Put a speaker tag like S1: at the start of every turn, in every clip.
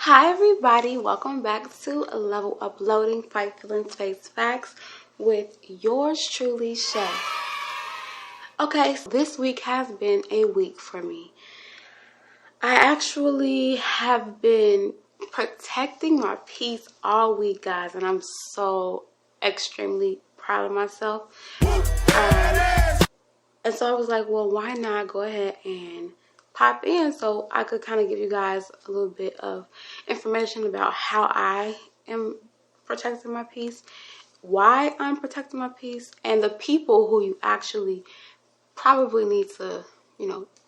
S1: Hi everybody, welcome back to Level Uploading Fight Feelings Face Facts with yours truly, Shay. Okay, so this week has been a week for me. I actually have been protecting my peace all week, guys, and I'm so extremely proud of myself. And so I was like, well, why not go ahead and pop in so I could kind of give you guys a little bit of information about how I am protecting my peace, why I'm protecting my peace, and the people who you actually probably need to,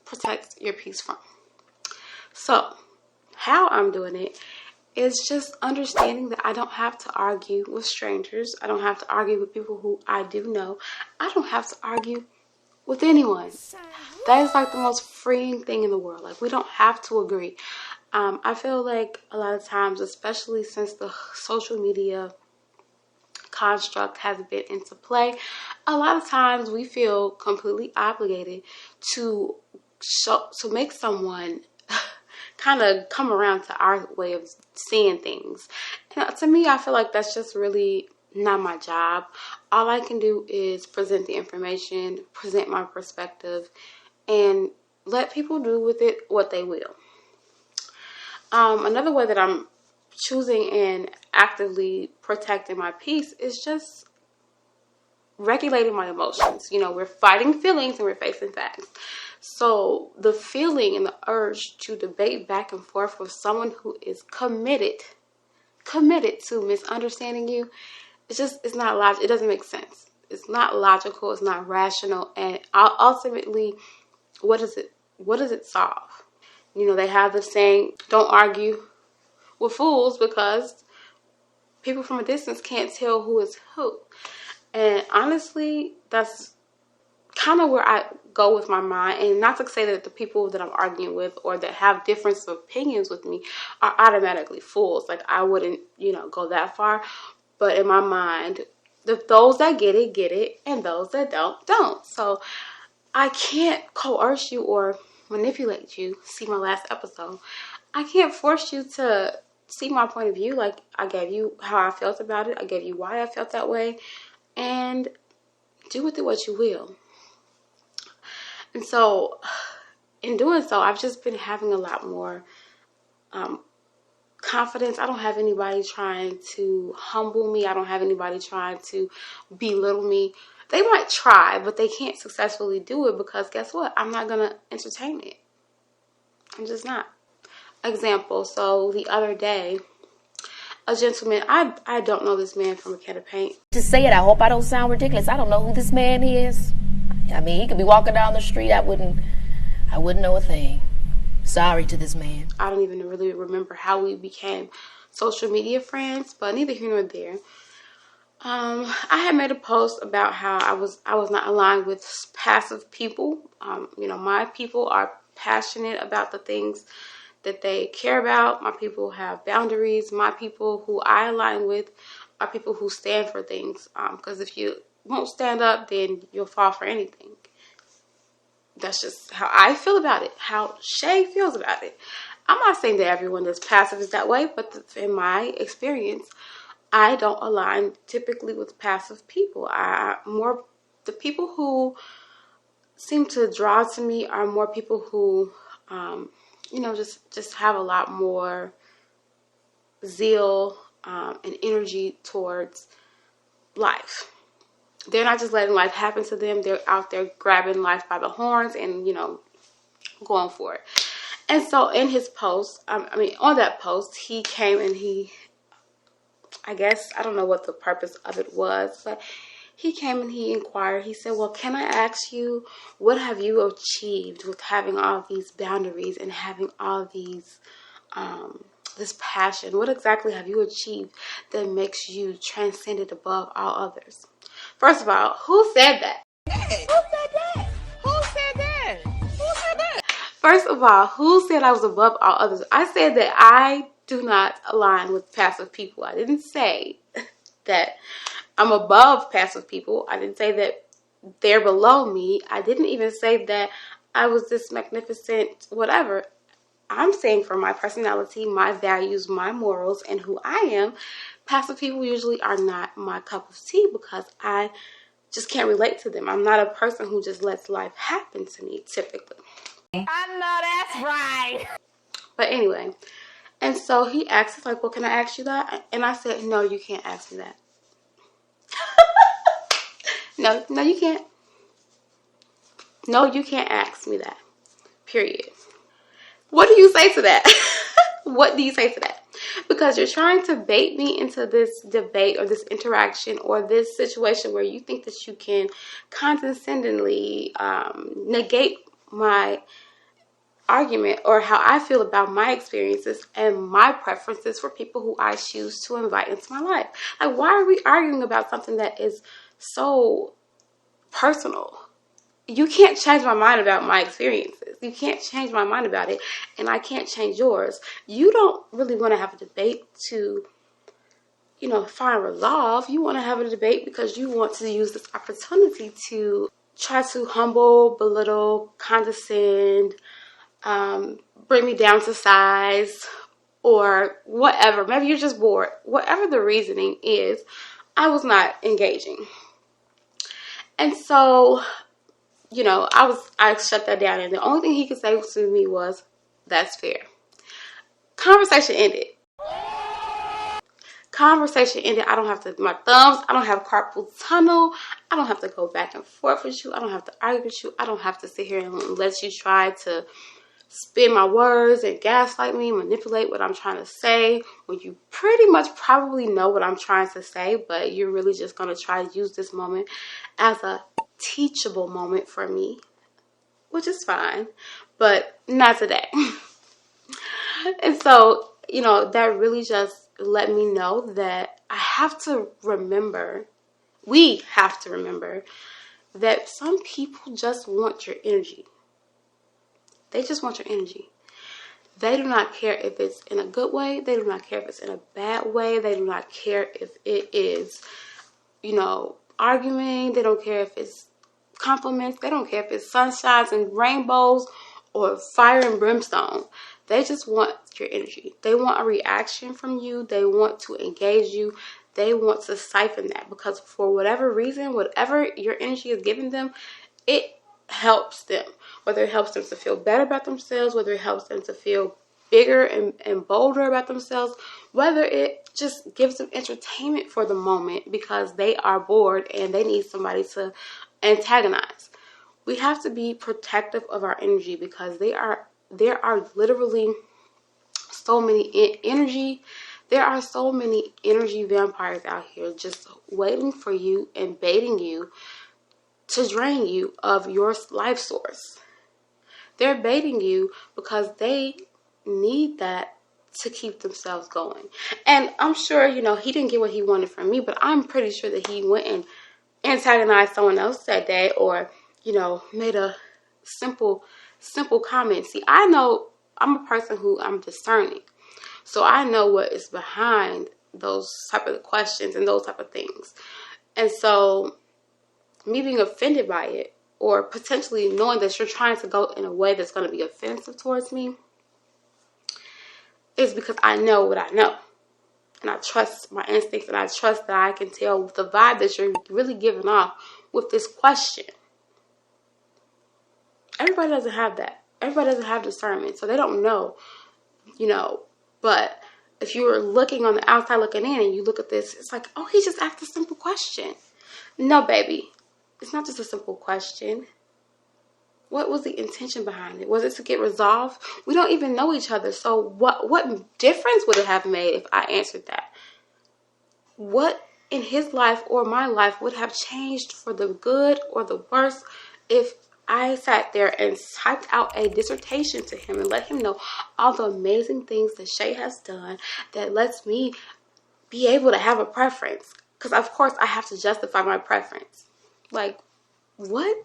S1: protect your peace from. So how I'm doing it is just understanding that I don't have to argue with strangers. I don't have to argue with people who I do know. I don't have to argue with anyone. That is like the most freeing thing in the world. Like, we don't have to agree. I feel like a lot of times, especially since the social media construct has been into play, a lot of times we feel completely obligated to make someone kind of come around to our way of seeing things. And to me, I feel like that's just really not my job. All I can do is present the information, present my perspective, and let people do with it what they will. Another way that I'm choosing and actively protecting my peace is just regulating my emotions. We're fighting feelings and we're facing facts. So the feeling and the urge to debate back and forth with someone who is committed to misunderstanding you, it's not logical. It doesn't make sense. It's not logical. It's not rational. And ultimately, what does it solve? They have the saying, don't argue with fools, because people from a distance can't tell who is who. And honestly, that's kind of where I go with my mind. And not to say that the people that I'm arguing with or that have different opinions with me are automatically fools. Like, I wouldn't, go that far. But in my mind, those that get it, and those that don't. So I can't coerce you or manipulate you. See my last episode. I can't force you to see my point of view. Like, I gave you how I felt about it. I gave you why I felt that way. And do with it what you will. And so, in doing so, I've just been having a lot more confidence. I don't have anybody trying to humble me. I don't have anybody trying to belittle me. They might try, but they can't successfully do it because guess what? I'm not going to entertain it. I'm just not. Example, so the other day, a gentleman, I don't know this man from a can of paint.
S2: To say it, I hope I don't sound ridiculous. I don't know who this man is. I mean, he could be walking down the street. I wouldn't know a thing. Sorry to this man.
S1: I don't even really remember how we became social media friends, but neither here nor there. I had made a post about how I was not aligned with passive people. My people are passionate about the things that they care about. My people have boundaries. My people who I align with are people who stand for things. Because if you won't stand up, then you'll fall for anything. That's just how I feel about it, how Shay feels about it. I'm not saying that everyone that's passive is that way, but in my experience, I don't align typically with passive people. The people who seem to draw to me are more people who, just have a lot more zeal and energy towards life. They're not just letting life happen to them. They're out there grabbing life by the horns and, going for it. And so in his post, on that post, he came and I guess, I don't know what the purpose of it was, but he came and he inquired. He said, well, can I ask you, what have you achieved with having all these boundaries and having all these, this passion? What exactly have you achieved that makes you transcended above all others? First of all, who said that? First of all, who said I was above all others? I said that I do not align with passive people. I didn't say that I'm above passive people. I didn't say that they're below me. I didn't even say that I was this magnificent whatever. I'm saying for my personality, my values, my morals, and who I am, passive people usually are not my cup of tea because I just can't relate to them. I'm not a person who just lets life happen to me, typically.
S2: I know that's right.
S1: But anyway, and so he asked, like, well, can I ask you that? And I said, no, you can't ask me that. No, you can't. No, you can't ask me that. Period. What do you say to that? What do you say to that? Because you're trying to bait me into this debate or this interaction or this situation where you think that you can condescendingly negate my argument or how I feel about my experiences and my preferences for people who I choose to invite into my life. Like, why are we arguing about something that is so personal? You can't change my mind about my experiences. You can't change my mind about it, and I can't change yours. You don't really want to have a debate to, find resolve. You want to have a debate because you want to use this opportunity to try to humble, belittle, condescend, bring me down to size, or whatever. Maybe you're just bored. Whatever the reasoning is, I was not engaging. And so, I shut that down, and the only thing he could say to me was, that's fair. Conversation ended. I don't have to my thumbs. I don't have carpal tunnel. I don't have to go back and forth with you. I don't have to argue with you. I don't have to sit here and let you try to spin my words and gaslight me, manipulate what I'm trying to say, when you pretty much probably know what I'm trying to say, but you're really just going to try to use this moment as a teachable moment for me, which is fine, but not today. And so, that really just let me know that we have to remember that some people just want your energy. They just want your energy. They do not care if it's in a good way. They do not care if it's in a bad way. They do not care if it is, arguing. They don't care if it's compliments. They don't care if it's sunshines and rainbows or fire and brimstone. They just want your energy. They want a reaction from you. They want to engage you. They want to siphon that because for whatever reason, whatever your energy is giving them, it helps them. Whether it helps them to feel better about themselves, whether it helps them to feel bigger and bolder about themselves, whether it just gives them entertainment for the moment because they are bored and they need somebody to antagonize. We have to be protective of our energy because there are literally so many there are so many energy vampires out here just waiting for you and baiting you to drain you of your life source. They're baiting you because they need that to keep themselves going. And I'm sure, he didn't get what he wanted from me, but I'm pretty sure that he went and antagonized someone else that day or, made a simple comment. See, I know I'm a person who I'm discerning. So I know what is behind those type of questions and those type of things. And so me being offended by it or potentially knowing that you're trying to go in a way that's going to be offensive towards me is because I know what I know. And I trust my instincts and I trust that I can tell the vibe that you're really giving off with this question. Everybody doesn't have that. Everybody doesn't have discernment. So they don't know, but if you were looking on the outside looking in and you look at this, it's like, oh, he just asked a simple question. No, baby. It's not just a simple question. What was the intention behind it? Was it to get resolved? We don't even know each other. So what difference would it have made if I answered that? What in his life or my life would have changed for the good or the worse if I sat there and typed out a dissertation to him and let him know all the amazing things that Shay has done that lets me be able to have a preference? Because, of course, I have to justify my preference. Like, what?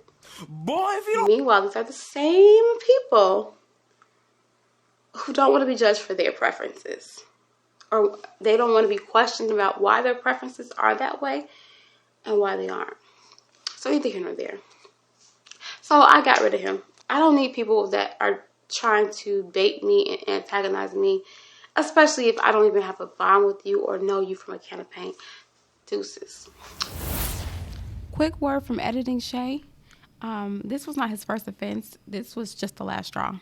S3: Boy, if you don't...
S1: Meanwhile, these are the same people who don't want to be judged for their preferences. Or they don't want to be questioned about why their preferences are that way and why they aren't. So neither here nor there. So I got rid of him. I don't need people that are trying to bait me and antagonize me, especially if I don't even have a bond with you or know you from a can of paint. Deuces. Quick word from editing Shay. This was not his first offense. This was just the last straw.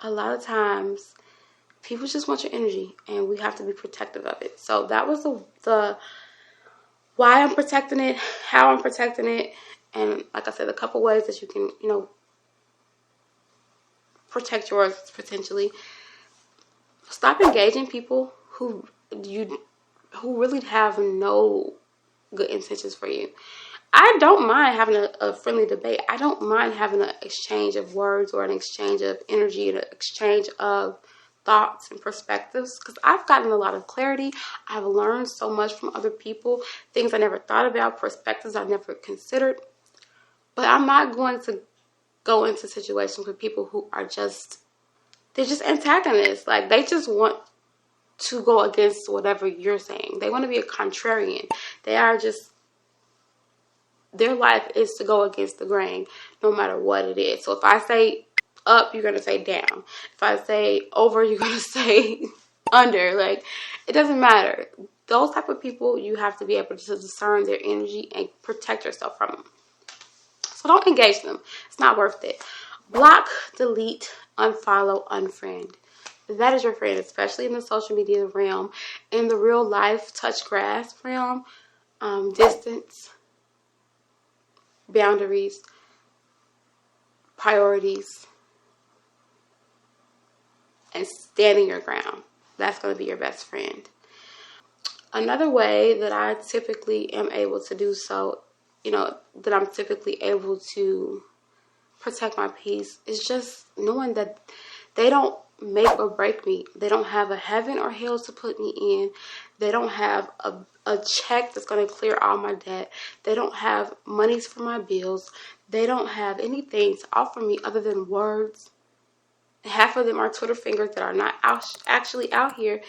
S1: A lot of times, people just want your energy, and we have to be protective of it. So that was the why I'm protecting it, how I'm protecting it, and like I said, a couple ways that you can, protect yours potentially. Stop engaging people who really have no good intentions for you. I don't mind having a friendly debate. I don't mind having an exchange of words or an exchange of energy and an exchange of thoughts and perspectives, because I've gotten a lot of clarity. I've learned so much from other people, things I never thought about, perspectives I never considered. But I'm not going to go into situations with people who are they're just antagonists. Like, they just want to go against whatever you're saying. They want to be a contrarian. Their life is to go against the grain, no matter what it is. So if I say up, you're going to say down. If I say over, you're going to say under. Like, it doesn't matter. Those type of people, you have to be able to discern their energy and protect yourself from them. So don't engage them. It's not worth it. Block, delete, unfollow, unfriend. That is your friend, especially in the social media realm. In the real life, touch grass realm, distance, boundaries, priorities, and standing your ground. That's going to be your best friend. Another way that I typically am able to do so, that I'm typically able to protect my peace is just knowing that they don't make or break me. They don't have a heaven or hell to put me in. They don't have a check that's going to clear all my debt. They don't have monies for my bills. They don't have anything to offer me other than words. Half of them are Twitter fingers that are not actually out here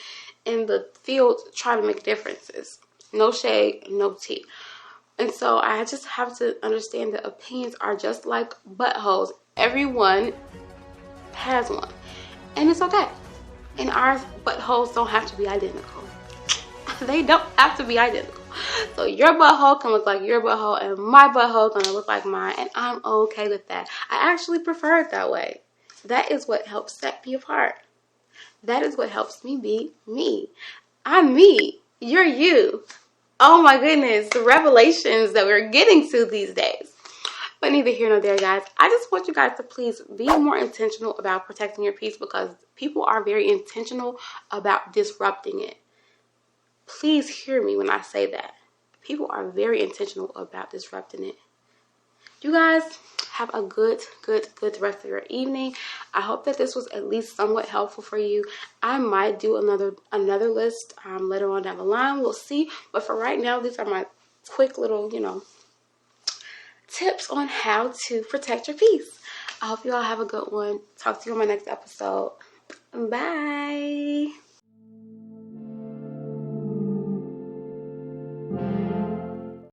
S1: in the field trying to make differences. No shade, no tea. And so I just have to understand that opinions are just like buttholes. Everyone has one. And it's okay. And our buttholes don't have to be identical. They don't have to be identical. So your butthole can look like your butthole and my butthole gonna look like mine. And I'm okay with that. I actually prefer it that way. That is what helps set me apart. That is what helps me be me. I'm me. You're you. Oh my goodness, the revelations that we're getting to these days. But neither here nor there, guys. I just want you guys to please be more intentional about protecting your peace, because people are very intentional about disrupting it. Please hear me when I say that. People are very intentional about disrupting it. You guys have a good rest of your evening. I hope that this was at least somewhat helpful for you. I might do another list later on down the line. We'll see. But for right now, these are my quick little, tips on how to protect your peace. I hope you all have a good one. Talk to you on my next episode. Bye.